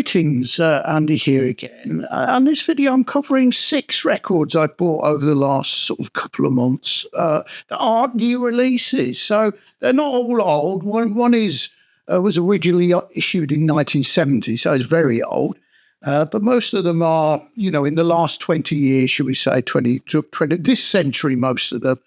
Greetings, Andy here again. On this video, I'm covering 6 records I bought over the last sort of couple of months that aren't new releases. So they're not all old. One was originally issued in 1970, so it's very old. But most of them are, in the last 20 years, should we say, 20 this century, most of them.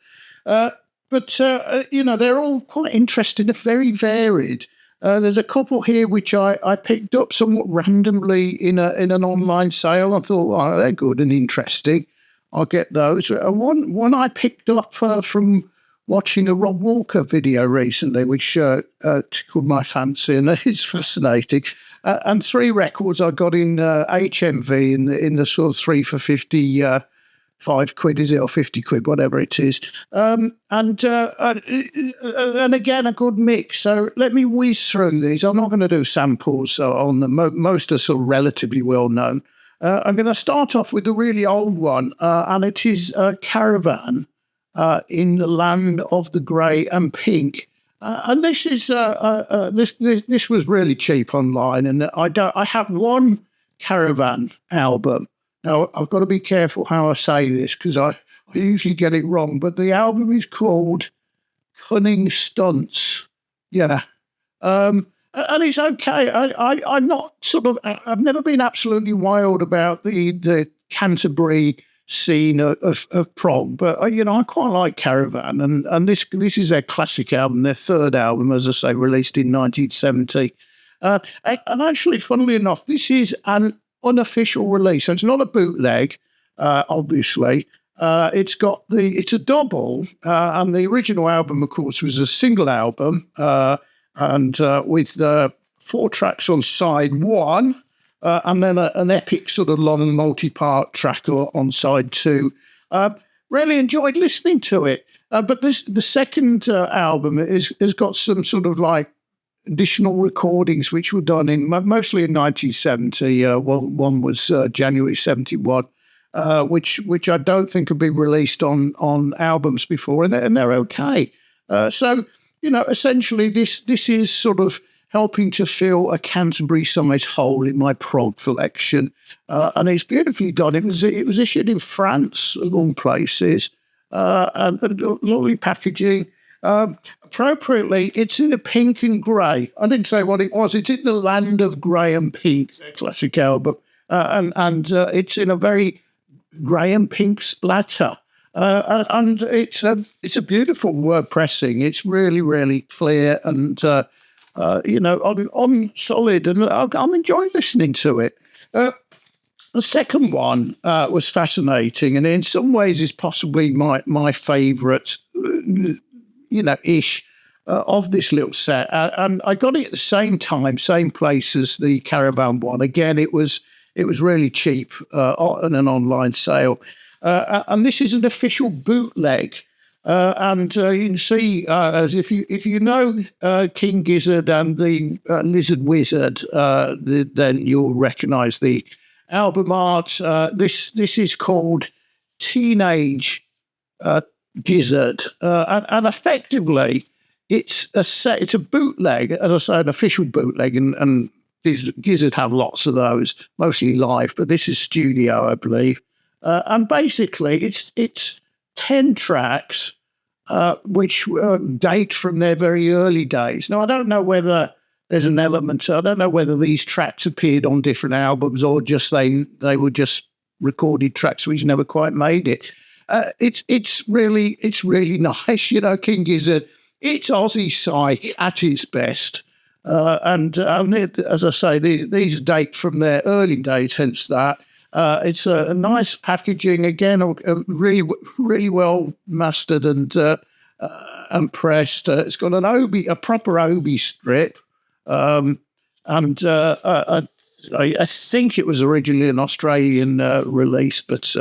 But they're all quite interesting. They're very varied. There's a couple here which I picked up somewhat randomly in an online sale. I thought, oh, they're good and interesting. I'll get those. One I picked up from watching a Rob Walker video recently, which tickled my fancy, and it's fascinating. And 3 records I got in HMV in the sort of 3 for 50 £5, is it, or 50 quid, whatever it is. And again, a good mix. So let me whiz through these. I'm not going to do samples on them. Most are sort of relatively well known. I'm going to start off with a really old one, and it is Caravan, in the Land of the Grey and Pink. And this is this was really cheap online, and I have one Caravan album. Now, I've got to be careful how I say this because I usually get it wrong, but the album is called Cunning Stunts. Yeah. And it's okay. I'm not I've never been absolutely wild about the Canterbury scene of prog, but, I quite like Caravan, and this is their classic album, their 3rd album, as I say, released in 1970. And actually, funnily enough, this is an unofficial release. So it's not a bootleg, obviously. It's a double, and the original album, of course, was a single album, and with 4 tracks on side 1, and then an epic sort of long multi-part track on side 2. Really enjoyed listening to it. But the second album has got some sort of like additional recordings which were done mostly in 1970. One was January 71, which I don't think have been released on albums before, and they're okay. So essentially this is sort of helping to fill a Canterbury-sized hole in my prog collection, and it's beautifully done. It was issued in France, of all places, and lovely packaging. Appropriately, it's in a pink and grey. I didn't say what it was. It's in the Land of Grey and Pink, their classic album, and it's in a very grey and pink splatter. And it's a beautiful pressing. It's really, really clear and on solid, and I'm enjoying listening to it. The second one was fascinating, and in some ways is possibly my favourite. Ish of this little set. And I got it at the same time, same place as the Caravan one. Again, it was really cheap on an online sale. And this is an official bootleg. And you can see, as if you know King Gizzard and the Lizard Wizard, then you'll recognise the album art. This is called Teenage Gizzard, and effectively it's a bootleg, as I say, an official bootleg, and Gizzard have lots of those, mostly live, but this is studio, I believe. And basically it's 10 tracks which date from their very early days. Now, I don't know whether there's an element, I don't know whether these tracks appeared on different albums or just they were just recorded tracks which never quite made it. It's really nice, King Gizzard. It's Aussie psych at its best, and as I say, these date from their early days. Hence that it's a nice packaging. Again, really well mastered and pressed. It's got a proper Obi strip, and I think it was originally an Australian release, but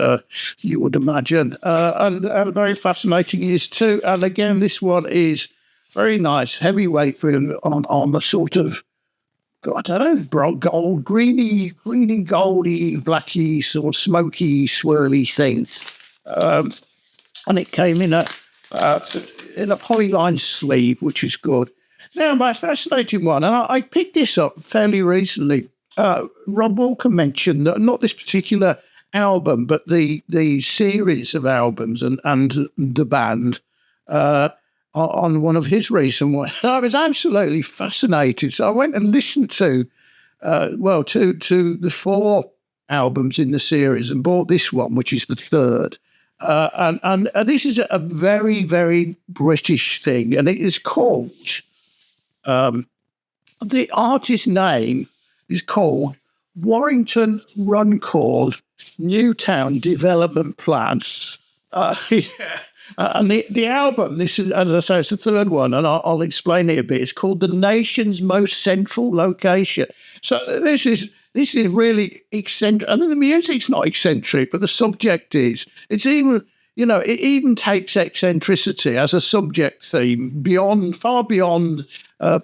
you would imagine. And very fascinating it is too. And again, this one is very nice, heavyweight on the sort of, I don't know, gold, greeny, goldy, blacky, sort of smoky, swirly things. And it came in a polyline sleeve, which is good. Now, my fascinating one, and I picked this up fairly recently. Rob Walker mentioned that not this particular album, but the series of albums and the band on one of his recent ones. I was absolutely fascinated. So I went and listened to the 4 albums in the series and bought this one, which is the third. And this is a very, very British thing, and it is called, the artist name is called Warrington-Runcorn Newtown Development Plan. And the album, this is, as I say, it's the third one, and I'll explain it a bit. It's called The Nation's Most Central Location. So this is really eccentric. I mean, the music's not eccentric, but the subject is. It's even, it even takes eccentricity as a subject theme far beyond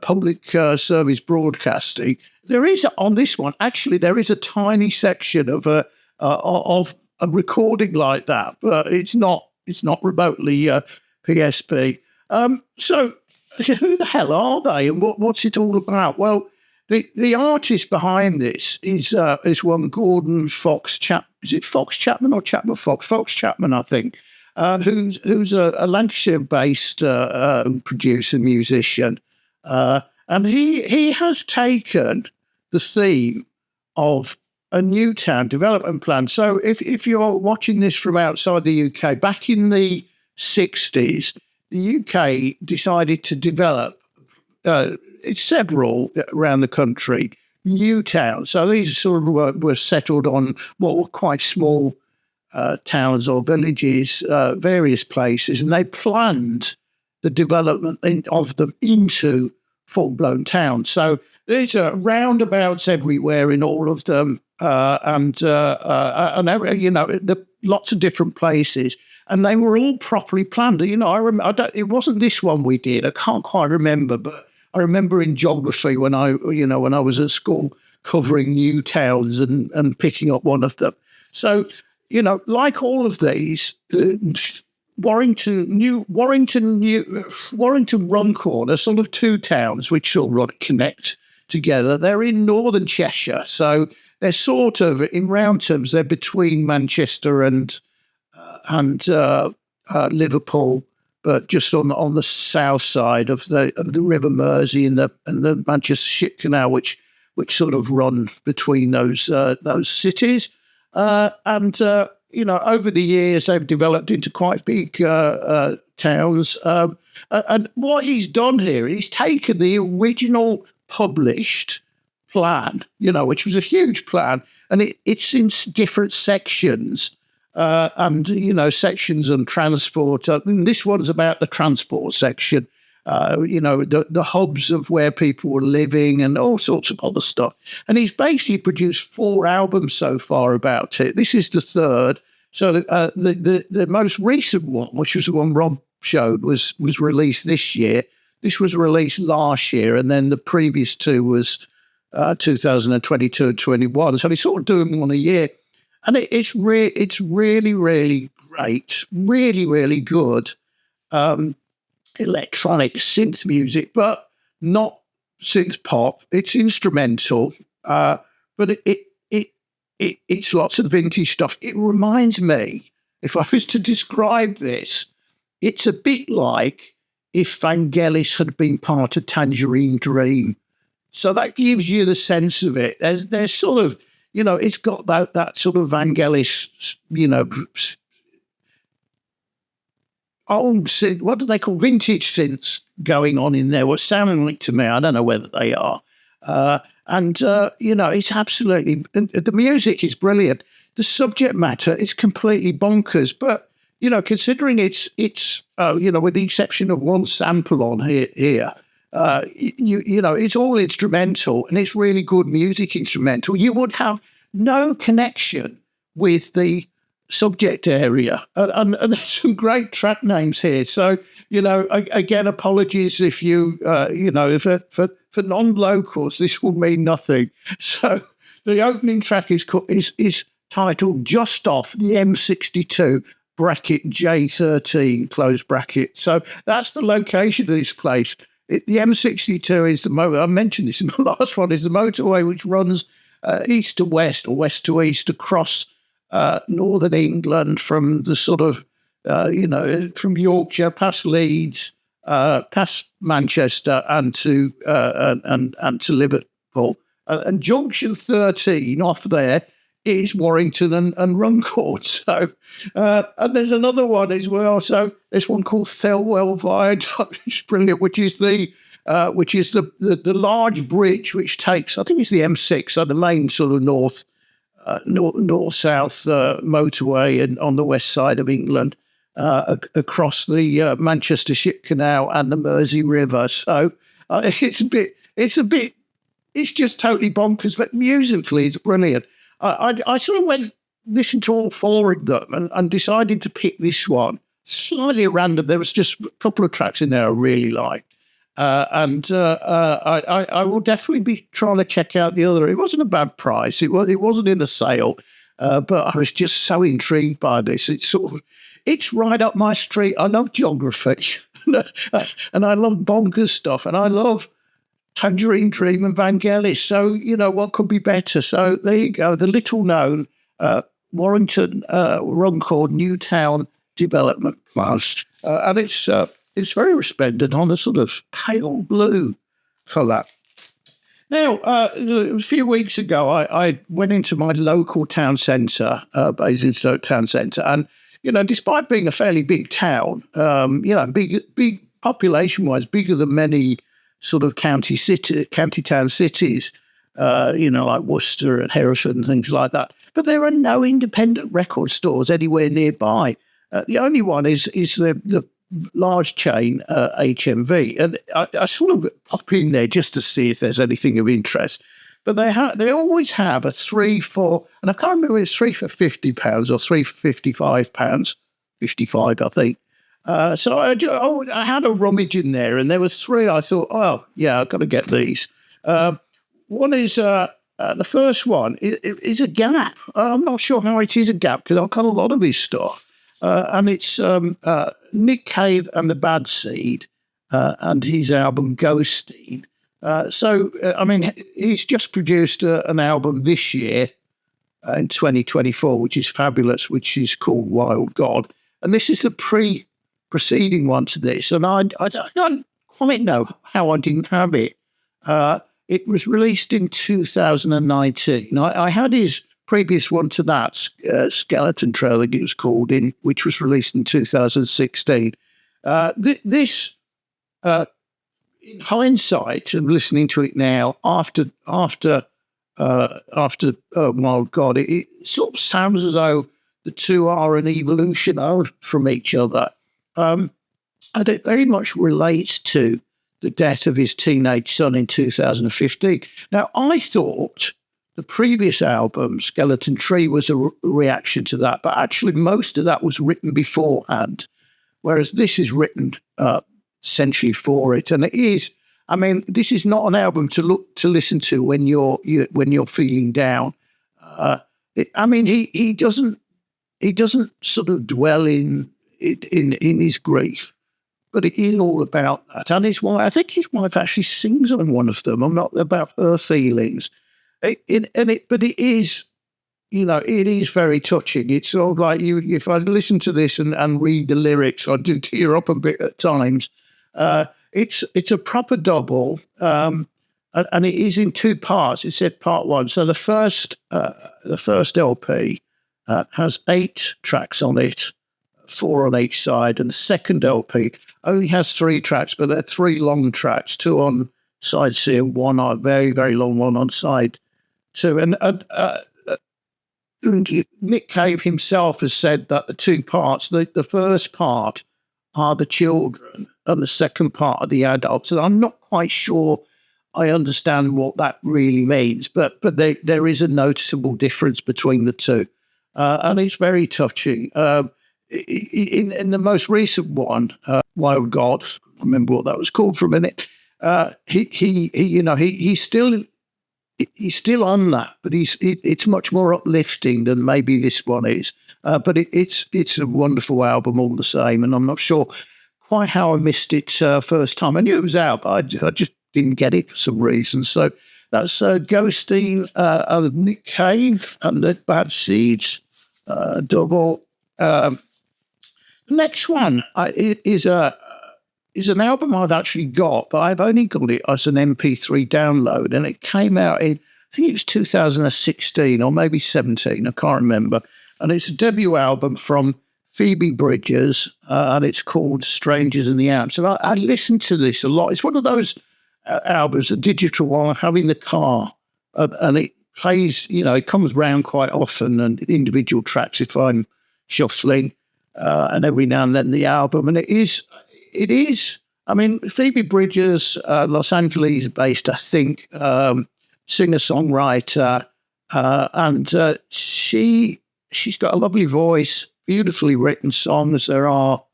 public service broadcasting. There is, on this one, actually, there is a tiny section of a recording like that, but it's not remotely PSP. So who the hell are they, and what's it all about? Well, the artist behind this is one Gordon Fox-Chapman. Is it Fox-Chapman or Chapman Fox? Fox-Chapman, I think. Who's a Lancashire-based producer, musician, and he has taken the theme of a Newtown development plan. So if you're watching this from outside the UK, back in the 60s, the UK decided to develop several around the country, new towns. So these sort of were settled on what were quite small towns or villages, various places, and they planned the development of them into full-blown towns. So there's roundabouts everywhere in all of them, and lots of different places, and they were all properly planned. It wasn't this one we did. I can't quite remember, but I remember in geography when I was at school covering new towns and picking up one of them. So, like all of these, Warrington-Runcorn are sort of 2 towns which sort of connect together. They're in northern Cheshire, so they're sort of, in round terms, they're between Manchester and Liverpool, but just on the south side of the River Mersey and the Manchester Ship Canal, which sort of run between those cities. Over the years, they've developed into quite big towns. And what he's done here, he's taken the original published plan, which was a huge plan, and it's in different sections. Sections on transport. This one's about the transport section, the hubs of where people were living and all sorts of other stuff. And he's basically produced 4 albums so far about it. This is the third. So the most recent one, which was the one Rob showed, was released this year. This was released last year, and then the previous 2 was 2022 and 21. So he's sort of doing one a year. And it's really, really great, really, really good electronic synth music, but not synth pop. It's instrumental, but it's lots of vintage stuff. It reminds me, if I was to describe this, it's a bit like if Vangelis had been part of Tangerine Dream. So that gives you the sense of it. There's sort of, it's got that sort of Vangelis, old synth, what do they call vintage synths going on in there? What sounding like to me, I don't know whether they are. It's absolutely, the music is brilliant. The subject matter is completely bonkers, but, considering it's with the exception of one sample on here, it's all instrumental, and it's really good music instrumental. You would have no connection with the subject area, and there's some great track names here. So, again, apologies if for non-locals, this will mean nothing. So, the opening track is titled "Just Off the M62." Bracket J13 close bracket. So that's the location of this place. The M62 is I mentioned this in the last one, is the motorway which runs east to west or west to east across northern England from the sort of, from Yorkshire past Leeds, past Manchester and to Liverpool. And junction 13 off there is Warrington and Runcorn. So, and there's another one as well. So there's one called Thelwell Viaduct, which is brilliant, which is the large bridge which takes, I think it's the M6, so the main sort of north-south motorway and on the west side of England, across the Manchester Ship Canal and the Mersey River. So it's just totally bonkers, but musically it's brilliant. I sort of listened to all four of them and decided to pick this one. Slightly random. There was just a couple of tracks in there I really liked. I will definitely be trying to check out the other. It wasn't a bad price. It wasn't in a sale, but I was just so intrigued by this. It's right up my street. I love geography, and I love bonkers stuff, and I love Tangerine Dream and Vangelis. So, what could be better? So there you go. The little-known Warrington-Runcorn Newtown Development Plus. And it's very resplendent on a sort of pale blue colour. Now, a few weeks ago, I went into my local town centre, Basingstoke Town Centre, and, despite being a fairly big town, big population-wise, bigger than many sort of county town cities, like Worcester and Hereford and things like that. But there are no independent record stores anywhere nearby. The only one is the large chain HMV, and I sort of pop in there just to see if there's anything of interest. But they always have a 3 for, and I can't remember if it's 3 for £50 or 3 for £55, 55 I think. So I had a rummage in there, and there was 3. I thought, oh yeah, I've got to get these. One is the first one is a Gap. I'm not sure how it is a Gap because I've got a lot of his stuff. And it's Nick Cave and the Bad Seed and his album Ghosteen. He's just produced an album this year in 2024, which is fabulous, which is called Wild God. And this is the preceding one to this. And I don't quite know how I didn't have it. It was released in 2019. I had his previous one to that, Skeleton Trail, I think it was called, which was released in 2016. This, in hindsight, and listening to it now, after Wild God, it sort of sounds as though the two are an evolution from each other. And it very much relates to the death of his teenage son in 2015. Now, I thought the previous album, Skeleton Tree, was a reaction to that, but actually most of that was written beforehand, whereas this is written essentially for it. And it is, this is not an album to listen to when you're feeling down. He doesn't sort of dwell in his grief, but it is all about that. And I think his wife actually sings on one of them. I'm not about her feelings. But it is, it is very touching. It's sort of like if I listen to this and read the lyrics, I do tear up a bit at times. It's a proper double, and it is in 2 parts. It said part 1. So the first LP has 8 tracks on it, 4 on each side, and the second LP only has 3 tracks, but they're 3 long tracks, 2 on side C and 1 on very, very long one on side 2. And Nick Cave himself has said that the 2 parts, the first part are the children and the second part are the adults. And I'm not quite sure I understand what that really means, but there is a noticeable difference between the 2. And it's very touching. In the most recent one, Wild God, I remember what that was called for a minute. He's still on that, but it's much more uplifting than maybe this one is. But it's a wonderful album all the same, and I'm not sure quite how I missed it first time. I knew it was out, but I just didn't get it for some reason. So That's Ghosteen of Nick Cave and the Bad Seeds double. Next one is an album I've actually got, but I've only got it as an MP3 download, and it came out in, I think it was 2016 or maybe 17, I can't remember. And it's a debut album from Phoebe Bridgers, and it's called Strangers in the Alps. And I listened to this a lot. It's one of those albums, a digital one I have in the car, and it plays, it comes round quite often, and individual tracks if I'm shuffling, and every now and then the album. And it is, I mean, Phoebe Bridgers, Los Angeles-based, I think, singer-songwriter, and she's got a lovely voice, beautifully written songs. There are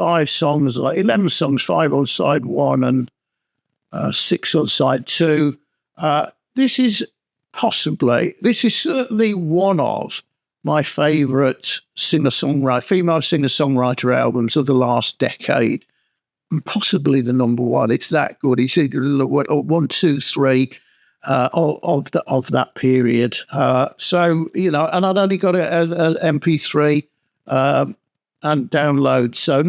5 songs, like 11 songs, 5 on side 1 and 6 on side 2. This is certainly one of my favourite female singer-songwriter albums of the last decade, and possibly the number one. It's that good. It's either 1, 2, 3 of that period. So, and I'd only got it as MP3 and download. So I'm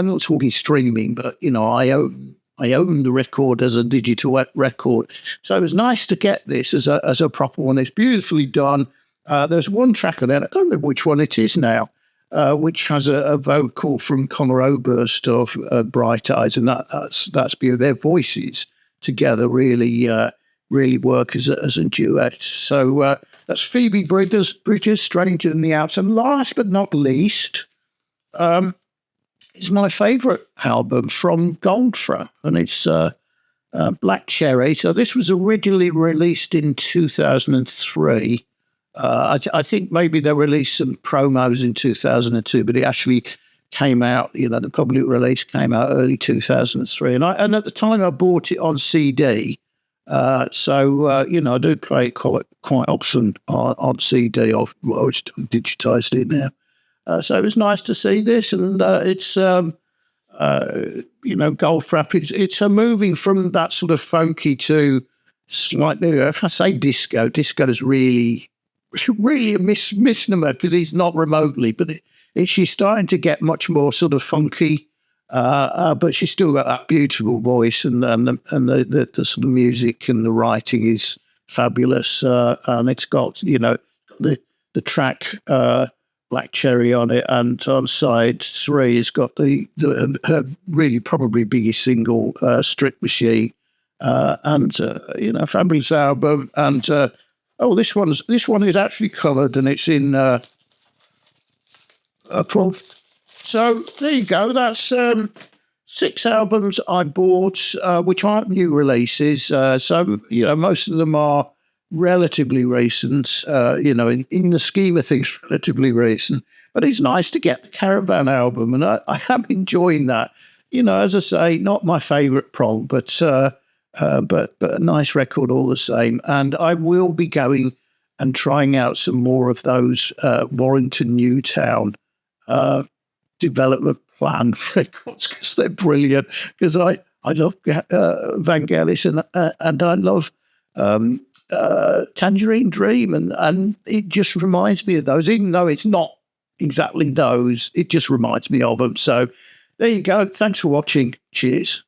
not talking streaming, but I own the record as a digital record. So it was nice to get this as a proper one. It's beautifully done. There's one track on it, I don't remember which one it is now, which has a vocal from Conor Oberst of Bright Eyes, and that's beautiful. Their voices together really work as a duet. So that's Phoebe Bridgers, Stranger in the Alps. And last but not least, is my favourite album from Goldfrapp, and it's Black Cherry. So this was originally released in 2003. I think maybe they released some promos in 2002, but it actually came out, the public release came out early 2003. And at the time I bought it on CD. So I do play it quite often on CD. I've digitised it now. So it was nice to see this. And it's, Goldfrapp, it's moving from that sort of folky to slightly, if I say disco is really a misnomer because he's not remotely, but she's starting to get much more sort of funky, but she's still got that beautiful voice, and the sort of music and the writing is fabulous, and it's got the track Black Cherry on it, and on side 3 it's got her really probably biggest single, Strip Machine, and fabulous album. And this one is actually coloured, and it's in purple. So there you go. That's 6 albums I bought, which aren't new releases. So most of them are relatively recent. In the scheme of things, relatively recent. But it's nice to get the Caravan album, and I am enjoying that. As I say, not my favourite prog, but a nice record all the same. And I will be going and trying out some more of those Warrington Newtown development plan records, because they're brilliant. Because I love Vangelis, and I love Tangerine Dream, and it just reminds me of those, even though it's not exactly those. It just reminds me of them. So there you go. Thanks for watching. Cheers.